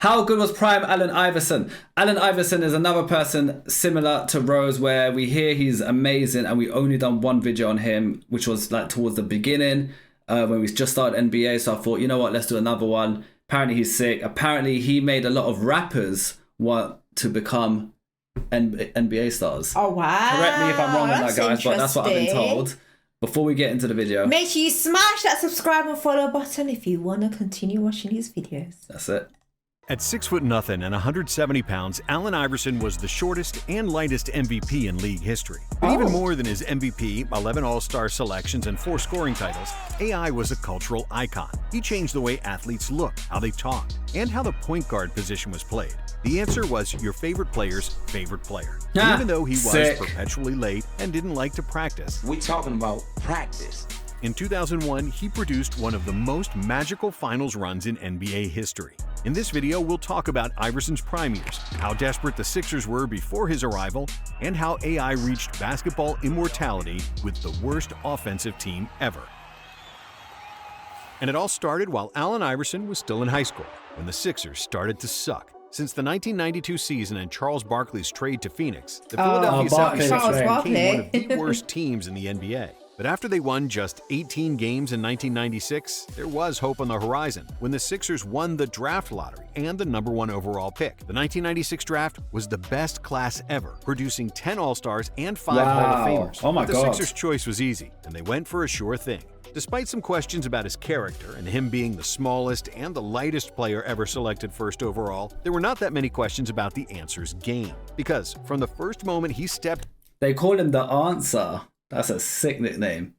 How good was prime Allen Iverson? Allen Iverson is another person similar to Rose where we hear he's amazing and we only done one video on him, which was like towards the beginning when we just started NBA. So I thought, you know what, let's do another one. Apparently he's sick. Apparently he made a lot of rappers want to become NBA stars. Oh, wow. Correct me if I'm wrong on that, guys, but that's what I've been told. Before we get into the video, make sure you smash that subscribe and follow button if you want to continue watching these videos. That's it. At 6'0" and 170 pounds, Allen Iverson was the shortest and lightest MVP in league history. But even more than his MVP, 11 All-Star selections, and 4 scoring titles, AI was a cultural icon. He changed the way athletes looked, how they talked, and how the point guard position was played. The answer was your favorite player's favorite player. Even though he was perpetually late and didn't like to practice. We're talking about practice. In 2001, he produced one of the most magical finals runs in NBA history. In this video, we'll talk about Iverson's prime years, how desperate the Sixers were before his arrival, and how AI reached basketball immortality with the worst offensive team ever. And it all started while Allen Iverson was still in high school, when the Sixers started to suck. Since the 1992 season and Charles Barkley's trade to Phoenix, the Philadelphia 76ers became one of the worst teams in the NBA. But after they won just 18 games in 1996, there was hope on the horizon when the Sixers won the draft lottery and the #1 overall pick. The 1996 draft was the best class ever, producing 10 All-Stars and 5 Hall of Famers. Oh my God. The Sixers' choice was easy, and they went for a sure thing. Despite some questions about his character and him being the smallest and the lightest player ever selected first overall, there were not that many questions about the answer's game. Because from the first moment he stepped... They call him the answer. That's a sick nickname.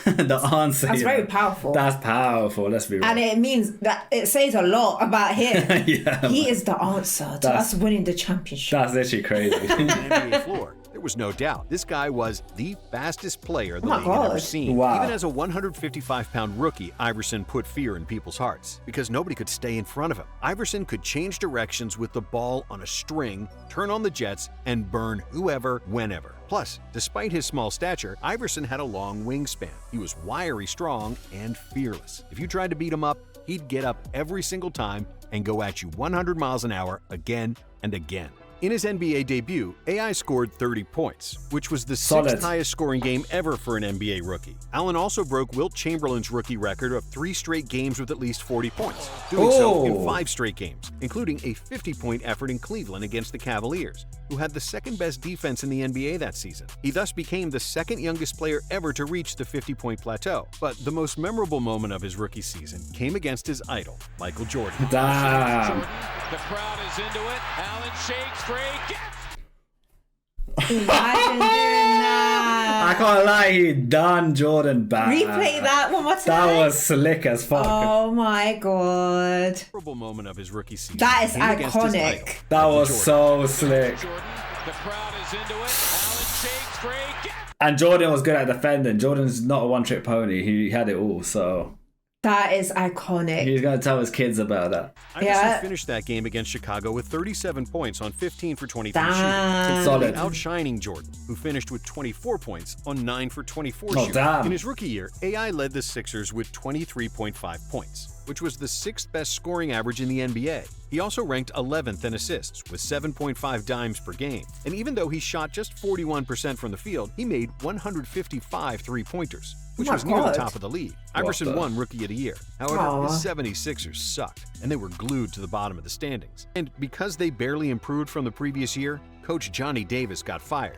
The answer. That's very powerful. That's powerful, let's be real. And it means that it says a lot about him. Yeah, he is the answer to us winning the championship. That's literally crazy. On the NBA floor. There was no doubt this guy was the fastest player the league had ever seen. Wow. Even as a 155-pound rookie, Iverson put fear in people's hearts because nobody could stay in front of him. Iverson could change directions with the ball on a string, turn on the jets, and burn whoever, whenever. Plus, despite his small stature, Iverson had a long wingspan. He was wiry strong and fearless. If you tried to beat him up, he'd get up every single time and go at you 100 miles an hour again and again. In his NBA debut, AI scored 30 points, which was the 6th highest scoring game ever for an NBA rookie. Allen also broke Wilt Chamberlain's rookie record of 3 straight games with at least 40 points, doing so in 5 straight games, including a 50-point effort in Cleveland against the Cavaliers, who had the second best defense in the NBA that season. He thus became the second youngest player ever to reach the 50-point plateau. But the most memorable moment of his rookie season came against his idol, Michael Jordan. Damn. The crowd is into it. Allen shakes free. Imagine doing that. I can't lie, he done Jordan bad. Replay that one more time. That was slick as fuck. Oh my god. Memorable moment of his rookie season. That is iconic. That was so slick. The crowd is into it. Allen shakes free. And Jordan was good at defending. Jordan's not a one-trick pony. He had it all, so... That is iconic. He's going to tell his kids about that. Iverson finished that game against Chicago with 37 points on 15 for 23 shooting, solid, outshining Jordan, who finished with 24 points on 9 for 24 shooting. Damn. In his rookie year, AI led the Sixers with 23.5 points, which was the 6th best scoring average in the NBA. He also ranked 11th in assists with 7.5 dimes per game. And even though he shot just 41% from the field, he made 155 three-pointers, which was near the top of the league. Iverson won Rookie of the Year. However, the 76ers sucked, and they were glued to the bottom of the standings. And because they barely improved from the previous year, Coach Johnny Davis got fired.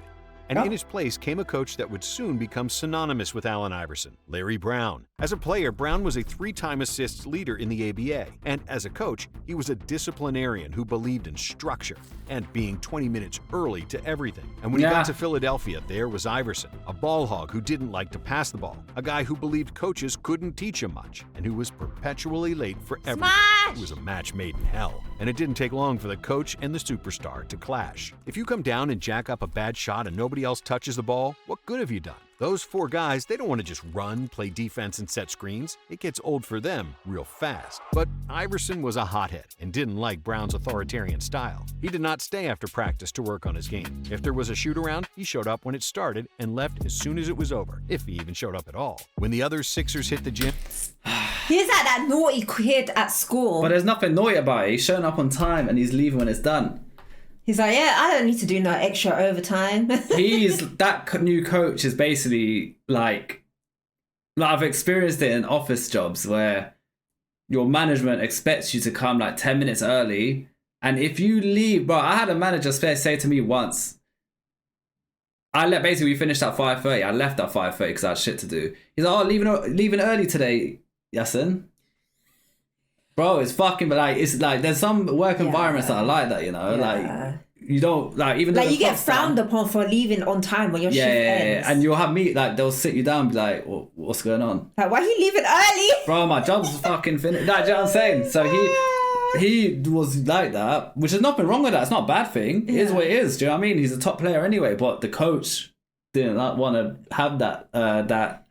And in his place came a coach that would soon become synonymous with Allen Iverson, Larry Brown. As a player, Brown was a 3-time assists leader in the ABA, and as a coach, he was a disciplinarian who believed in structure and being 20 minutes early to everything. And when he got to Philadelphia, there was Iverson, a ball hog who didn't like to pass the ball, a guy who believed coaches couldn't teach him much, and who was perpetually late for everything. It was a match made in hell, and it didn't take long for the coach and the superstar to clash. If you come down and jack up a bad shot and nobody else touches the ball, what good have you done? Those 4 guys, they don't want to just run, play defense, and set screens. It gets old for them real fast. But Iverson was a hothead and didn't like Brown's authoritarian style. He did not stay after practice to work on his game. If there was a shoot-around, he showed up when it started and left as soon as it was over, if he even showed up at all. When the other Sixers hit the gym... He's like that naughty kid at school. But there's nothing naughty about it. He's showing up on time and he's leaving when it's done. He's like, yeah, I don't need to do no extra overtime. That new coach is basically like I've experienced it in office jobs where your management expects you to come like 10 minutes early. And if you leave, bro, I had a manager say to me once, we finished at 5:30. I left at 5:30 because I had shit to do. He's like, oh, leaving early today, Yasin. Bro, it's fucking, but like, it's like, there's some work environments that are like that, you know? Like, you don't, like, even though like, you get frowned upon for leaving on time when your shift ends. And you'll have they'll sit you down and be like, what's going on? Like, why are you leaving early? Bro, my job's fucking finished. Like, do you know what I'm saying? So he was like that, which is nothing wrong with that. It's not a bad thing. It is what it is. Do you know what I mean? He's a top player anyway, but the coach didn't want to have that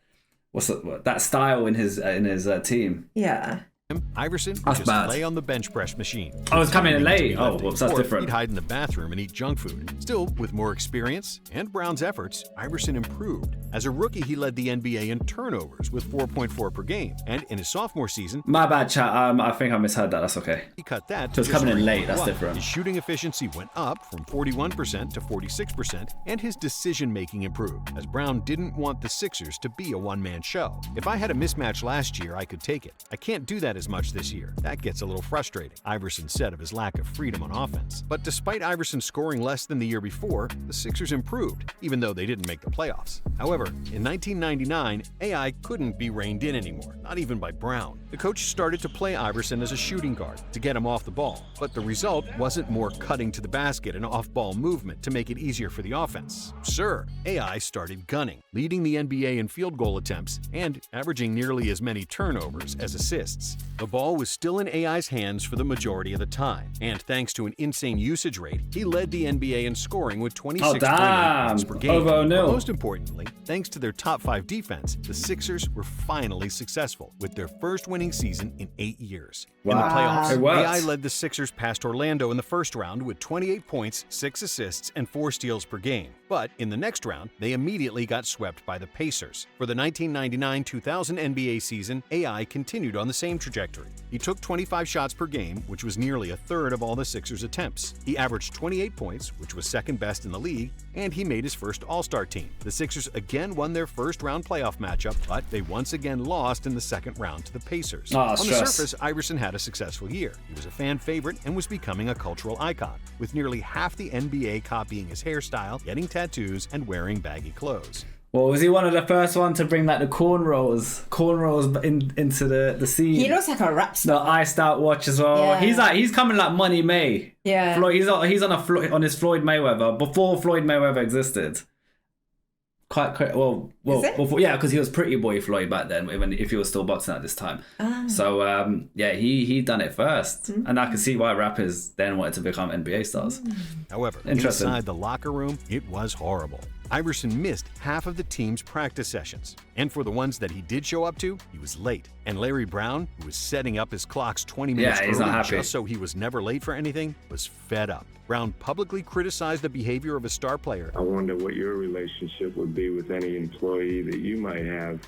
style in his team. Yeah. Iverson would That's just bad. lay on the bench press machine. I was coming in late. Oh, Whoops, that's different. He'd hide in the bathroom and eat junk food. Still, with more experience and Brown's efforts, Iverson improved. As a rookie, he led the NBA in turnovers with 4.4 per game. And in his sophomore season, My bad, chat. I think I misheard that. That's okay. he cut that So it's to just coming in late, 3.1. that's different. His shooting efficiency went up from 41% to 46%, and his decision-making improved, as Brown didn't want the Sixers to be a one-man show. If I had a mismatch last year, I could take it. I can't do that as much this year. That gets a little frustrating, Iverson said of his lack of freedom on offense. But despite Iverson scoring less than the year before, the Sixers improved, even though they didn't make the playoffs. However, in 1999, AI couldn't be reined in anymore, not even by Brown. The coach started to play Iverson as a shooting guard to get him off the ball, but the result wasn't more cutting to the basket and off-ball movement to make it easier for the offense. Sir, AI started gunning, leading the NBA in field goal attempts and averaging nearly as many turnovers as assists. The ball was still in AI's hands for the majority of the time, and thanks to an insane usage rate, he led the NBA in scoring with 26.8 points per game. Over O'Neal. But most importantly, thanks to their top 5 defense, the Sixers were finally successful with their first winning season in 8 years. In the Wow. playoffs, It worked. AI led the Sixers past Orlando in the first round with 28 points, 6 assists, and 4 steals per game. But in the next round, they immediately got swept by the Pacers. For the 1999-2000 NBA season, AI continued on the same trajectory. He took 25 shots per game, which was nearly a third of all the Sixers' attempts. He averaged 28 points, which was second best in the league, and he made his first All-Star team. The Sixers again won their first-round playoff matchup, but they once again lost in the second round to the Pacers. On the surface, Iverson had a successful year. He was a fan favorite and was becoming a cultural icon, with nearly half the NBA copying his hairstyle, getting tattoos, and wearing baggy clothes. Well, was he one of the first one to bring like the cornrows into the scene? He looks like a rap star. The iced out watch as well. Yeah. He's coming like Money May. Yeah. He's on his Floyd Mayweather before Floyd Mayweather existed. Quite well, Is it? before, yeah, because he was Pretty Boy Floyd back then, if he was still boxing at this time. So he done it first, and I can see why rappers then wanted to become NBA stars. However, Interesting. inside the locker room, it was horrible. Iverson missed half of the team's practice sessions. And for the ones that he did show up to, he was late. And Larry Brown, who was setting up his clocks 20 minutes he's not early happy. just so he was never late for anything, was fed up. Brown publicly criticized the behavior of a star player. I wonder what your relationship would be with any employee that you might have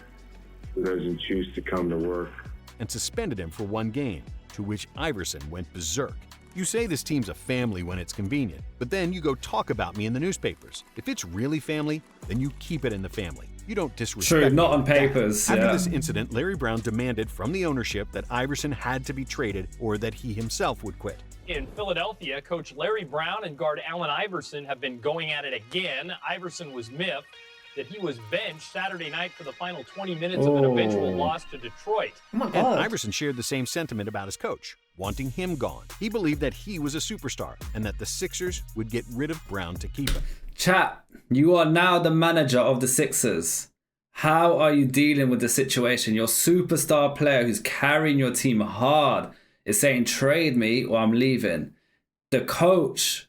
who doesn't choose to come to work. And suspended him for one game, to which Iverson went berserk. You say this team's a family when it's convenient, but then you go talk about me in the newspapers. If it's really family, then you keep it in the family. You don't disrespect True, not me on like that. papers, After yeah. this incident, Larry Brown demanded from the ownership that Iverson had to be traded or that he himself would quit. In Philadelphia, coach Larry Brown and guard Allen Iverson have been going at it again. Iverson was miffed that he was benched Saturday night for the final 20 minutes of an eventual loss to Detroit. Oh my And God. Iverson shared the same sentiment about his coach, wanting him gone. He believed that he was a superstar and that the Sixers would get rid of Brown to keep him. Chat, you are now the manager of the Sixers. How are you dealing with the situation? Your superstar player who's carrying your team hard is saying, trade me or I'm leaving. The coach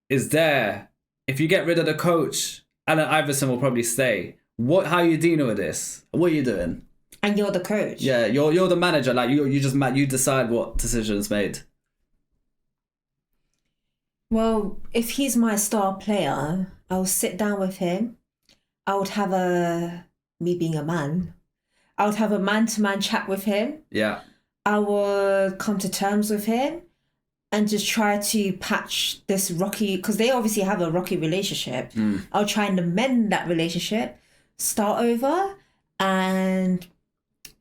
is there. If you get rid of the coach, Allen Iverson will probably stay. How are you dealing with this? What are you doing? And you're the coach. Yeah, you're the manager. Like you decide what decisions made. Well, if he's my star player, I'll sit down with him. I would have me being a man, I would have a man-to-man chat with him. Yeah. I would come to terms with him and just try to patch this rocky, because they obviously have a rocky relationship. I'll try and amend that relationship, start over, and,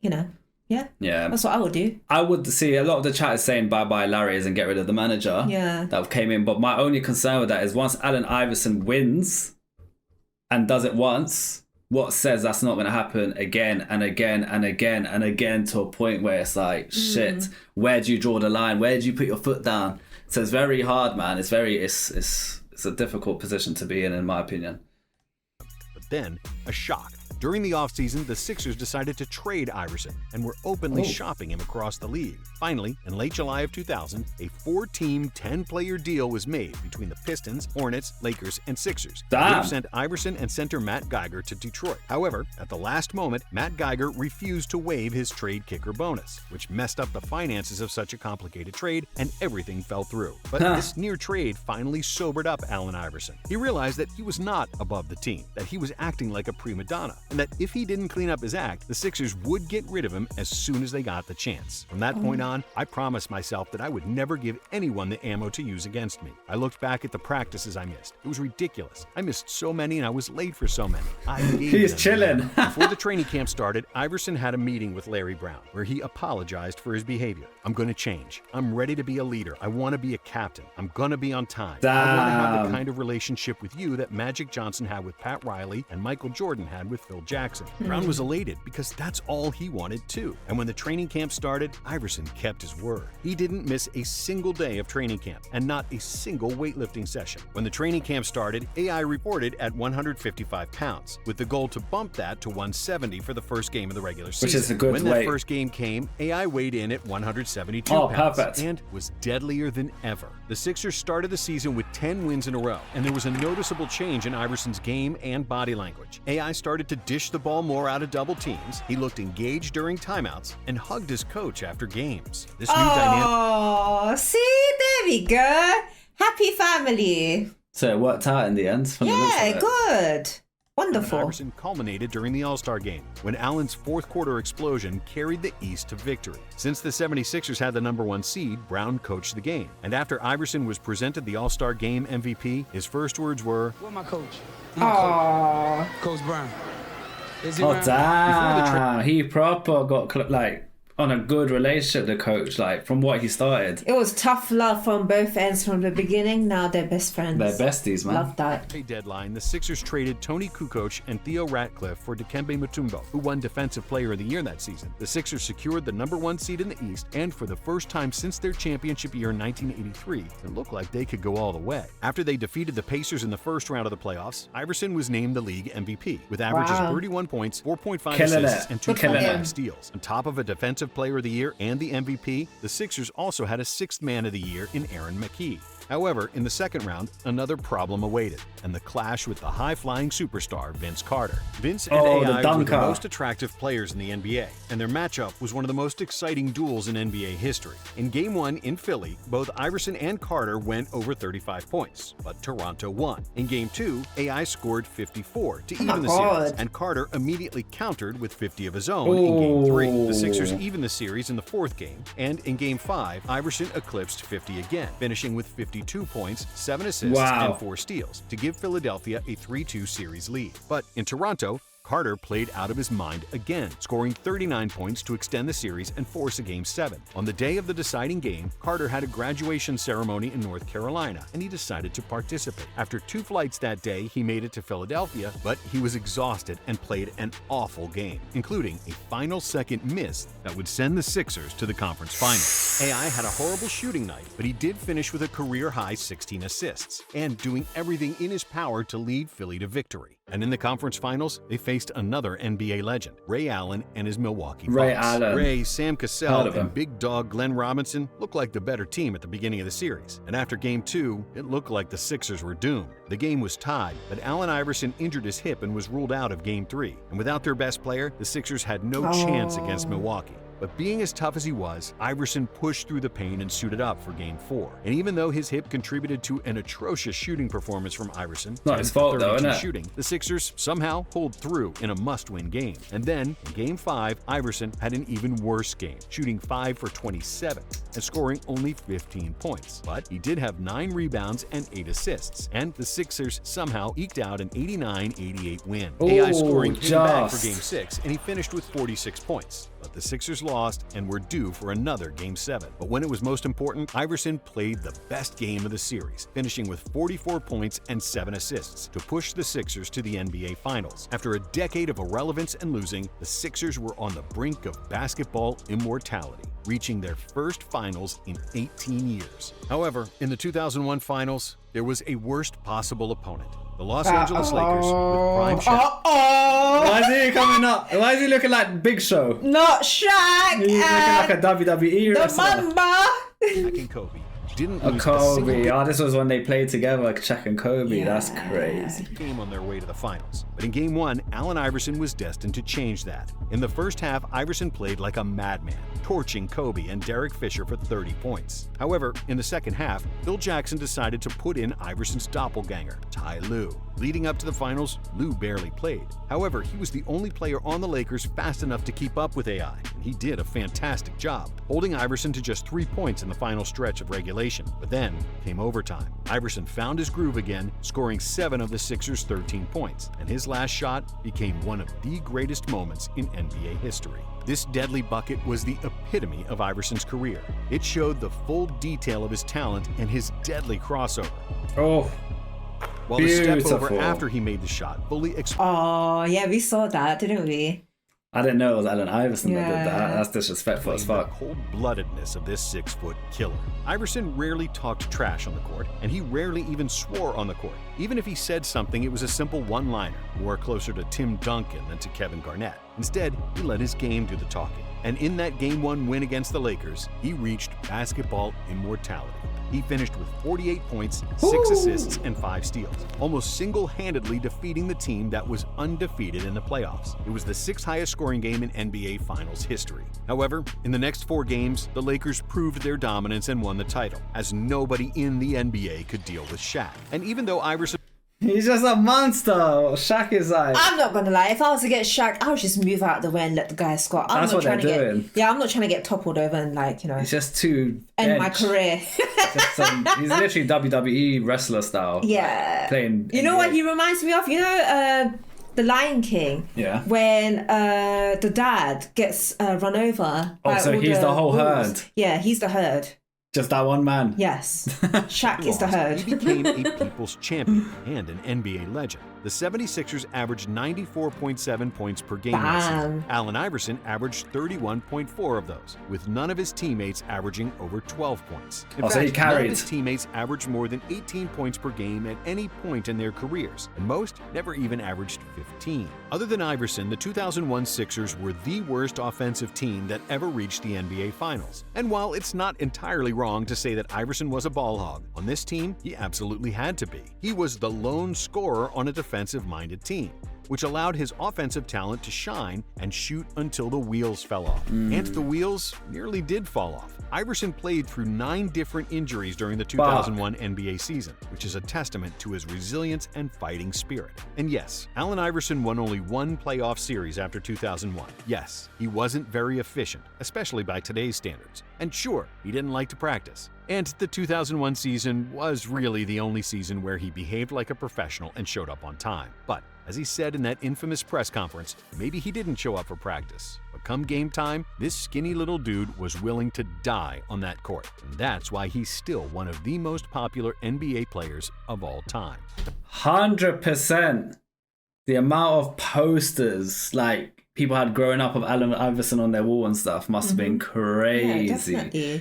yeah. Yeah. That's what I would do. I would see a lot of the chat is saying bye-bye Larry's and get rid of the manager that came in. But my only concern with that is once Allen Iverson wins and does it once, what says that's not going to happen again and again and again and again to a point where it's like, shit, where do you draw the line? Where do you put your foot down? So it's very hard, man. It's a difficult position to be in my opinion. But then, a shock. During the offseason, the Sixers decided to trade Iverson and were openly shopping him across the league. Finally, in late July of 2000, a 4-team, 10-player deal was made between the Pistons, Hornets, Lakers, and Sixers. Damn. Which sent Iverson and center Matt Geiger to Detroit. However, at the last moment, Matt Geiger refused to waive his trade kicker bonus, which messed up the finances of such a complicated trade, and everything fell through. But this near trade finally sobered up Allen Iverson. He realized that he was not above the team, that he was acting like a prima donna, and that if he didn't clean up his act, the Sixers would get rid of him as soon as they got the chance. From that point on, I promised myself that I would never give anyone the ammo to use against me. I looked back at the practices I missed. It was ridiculous. I missed so many and I was late for so many. He's chilling. Before the training camp started, Iverson had a meeting with Larry Brown where he apologized for his behavior. I'm going to change. I'm ready to be a leader. I want to be a captain. I'm going to be on time. I want to have the kind of relationship with you that Magic Johnson had with Pat Riley and Michael Jordan had with Phil Jackson. Brown was elated because that's all he wanted too. And when the training camp started, Iverson kept his word. He didn't miss a single day of training camp and not a single weightlifting session. When the training camp started, AI reported at 155 pounds, with the goal to bump that to 170 for the first game of the regular season. Which is a good When weight. that first game came, AI weighed in at 172 pounds perfect. and was deadlier than ever. The Sixers started the season with 10 wins in a row, and there was a noticeable change in Iverson's game and body language. AI started to dish the ball more out of double teams, he looked engaged during timeouts, and hugged his coach after games. This new dynamic... Oh, see, there we go. Happy family. So it worked out in the end. From the looks of Yeah, it. good. Allen Wonderful. Iverson culminated during the All-Star game, when Allen's fourth quarter explosion carried the East to victory. Since the 76ers had the #1 seed, Brown coached the game. And after Iverson was presented the All-Star game MVP, his first words were, Where my coach? Oh, Coach Brown. Is he Oh around? damn! He proper got on a good relationship. The coach, from what he started, it was tough love from both ends from the beginning. Now they're best friends. they're besties, man. Love that. trade deadline, the Sixers traded Tony Kukoc and Theo Ratcliffe for Dikembe Mutombo, who won Defensive Player of the Year that season. The Sixers secured the #1 seed in the East, and for the first time since their championship year in 1983, it looked like they could go all the way. After they defeated the Pacers in the first round of the playoffs, Iverson was named the league MVP, with averages of 31 points, 4.5 Killing assists, it. and Good for him. 2.5 steals. On top of a Defensive Player of the Year and the MVP, the Sixers also had a Sixth Man of the Year in Aaron McKee. However, in the second round, another problem awaited, and the clash with the high-flying superstar Vince Carter. Vince and Oh, the AI were the dunker. most attractive players in the NBA, and their matchup was one of the most exciting duels in NBA history. In Game 1 in Philly, both Iverson and Carter went over 35 points, but Toronto won. In Game 2, AI scored 54 to even the series, and Carter immediately countered with 50 of his own in Game 3. The Sixers evened the series in the fourth game, and in Game 5, Iverson eclipsed 50 again, finishing with 52 points, 7 assists, and 4 steals to give Philadelphia a 3-2 series lead. But in Toronto, Carter played out of his mind again, scoring 39 points to extend the series and force a Game 7. On the day of the deciding game, Carter had a graduation ceremony in North Carolina, and he decided to participate. After 2 flights that day, he made it to Philadelphia, but he was exhausted and played an awful game, including a final second miss that would send the Sixers to the conference finals. AI had a horrible shooting night, but he did finish with a career-high 16 assists, and doing everything in his power to lead Philly to victory. And in the conference finals, they faced another NBA legend, Ray Allen and his Milwaukee Bucks. Ray Allen. Ray, Sam Heard Cassell, of him. and big dog Glenn Robinson looked like the better team at the beginning of the series. And after Game 2, it looked like the Sixers were doomed. The game was tied, but Allen Iverson injured his hip and was ruled out of Game 3. And without their best player, the Sixers had no chance against Milwaukee. But being as tough as he was, Iverson pushed through the pain and suited up for Game 4. And even though his hip contributed to an atrocious shooting performance from Iverson, Not his fault though, 32 innit? shooting, the Sixers somehow pulled through in a must-win game. And then, in Game 5, Iverson had an even worse game, shooting 5 for 27 and scoring only 15 points. But he did have 9 rebounds and 8 assists, and the Sixers somehow eked out an 89-88 win. AI scoring came back for Game 6, and he finished with 46 points. But the Sixers lost and were due for another Game 7. But when it was most important, Iverson played the best game of the series, finishing with 44 points and 7 assists to push the Sixers to the NBA Finals. After a decade of irrelevance and losing, the Sixers were on the brink of basketball immortality, reaching their first finals in 18 years. However, in the 2001 Finals, there was a worst possible opponent. The Los Angeles Lakers with prime Shaq. Why is he coming up? Why is he looking like Big Show? Not Shaq. He's looking like a WWE the wrestler. Mamba. Shaq and Kobe didn't lose a Kobe. single Oh, this was when they played together, like Shaq and Kobe. That's crazy. game on their way to the finals. But in Game 1, Allen Iverson was destined to change that. In the first half, Iverson played like a madman, torching Kobe and Derek Fisher for 30 points. However, in the second half, Phil Jackson decided to put in Iverson's doppelganger, Ty Lue. Leading up to the finals, Lue barely played. However, he was the only player on the Lakers fast enough to keep up with AI, and he did a fantastic job, holding Iverson to just 3 points in the final stretch of regulation. But then came overtime. Iverson found his groove again, scoring 7 of the Sixers' 13 points, and his last shot became one of the greatest moments in NBA history. This deadly bucket was the epitome of Iverson's career. It showed the full detail of his talent and his deadly crossover. Oh, While the step beautiful. over after he made the shot fully Oh, yeah, we saw that, didn't we? I didn't know it was Allen Iverson that did Yeah. that. That's disrespectful as the fuck. cold-bloodedness of this 6-foot killer. Iverson rarely talked trash on the court, and he rarely even swore on the court. Even if he said something, it was a simple one-liner, more closer to Tim Duncan than to Kevin Garnett. Instead, he let his game do the talking. And in that Game 1 win against the Lakers, he reached basketball immortality. He finished with 48 points, 6 assists, and 5 steals, almost single-handedly defeating the team that was undefeated in the playoffs. It was the 6th highest scoring game in NBA Finals history. However, in the next 4 games, the Lakers proved their dominance and won the title, as nobody in the NBA could deal with Shaq. And even though Iverson He's just a monster. Shaq is like. I'm not gonna lie. If I was to get Shaq, I would just move out of the way and let the guy score. I'm That's not what trying they're to doing. get. Yeah, I'm not trying to get toppled over and He's just too. end my bench. career. He's literally WWE wrestler style. Yeah. Playing. You know NBA. what he reminds me of? You know, The Lion King. Yeah. When the dad gets run over. Oh, by so all he's the whole wolves. herd. Yeah, he's the herd. Just that one man. Yes. Shaq is the lost, herd. he became a people's champion and an NBA legend. The 76ers averaged 94.7 points per game that season. Bam. Allen Iverson averaged 31.4 of those, with none of his teammates averaging over 12 points. In So he fact, none of carried. his teammates averaged more than 18 points per game at any point in their careers, and most never even averaged 15. Other than Iverson, the 2001 Sixers were the worst offensive team that ever reached the NBA Finals. And while it's not entirely wrong to say that Iverson was a ball hog, on this team, he absolutely had to be. He was the lone scorer on a defensive-minded team, which allowed his offensive talent to shine and shoot until the wheels fell off. And the wheels nearly did fall off. Iverson played through 9 different injuries during the 2001 NBA season, which is a testament to his resilience and fighting spirit. And yes, Allen Iverson won only 1 playoff series after 2001. Yes, he wasn't very efficient, especially by today's standards. And sure, he didn't like to practice. And the 2001 season was really the only season where he behaved like a professional and showed up on time. But as he said in that infamous press conference, maybe he didn't show up for practice. But come game time, this skinny little dude was willing to die on that court. And that's why he's still one of the most popular NBA players of all time. 100%. The amount of posters like people had growing up of Allen Iverson on their wall and stuff must have been crazy. Yeah, definitely.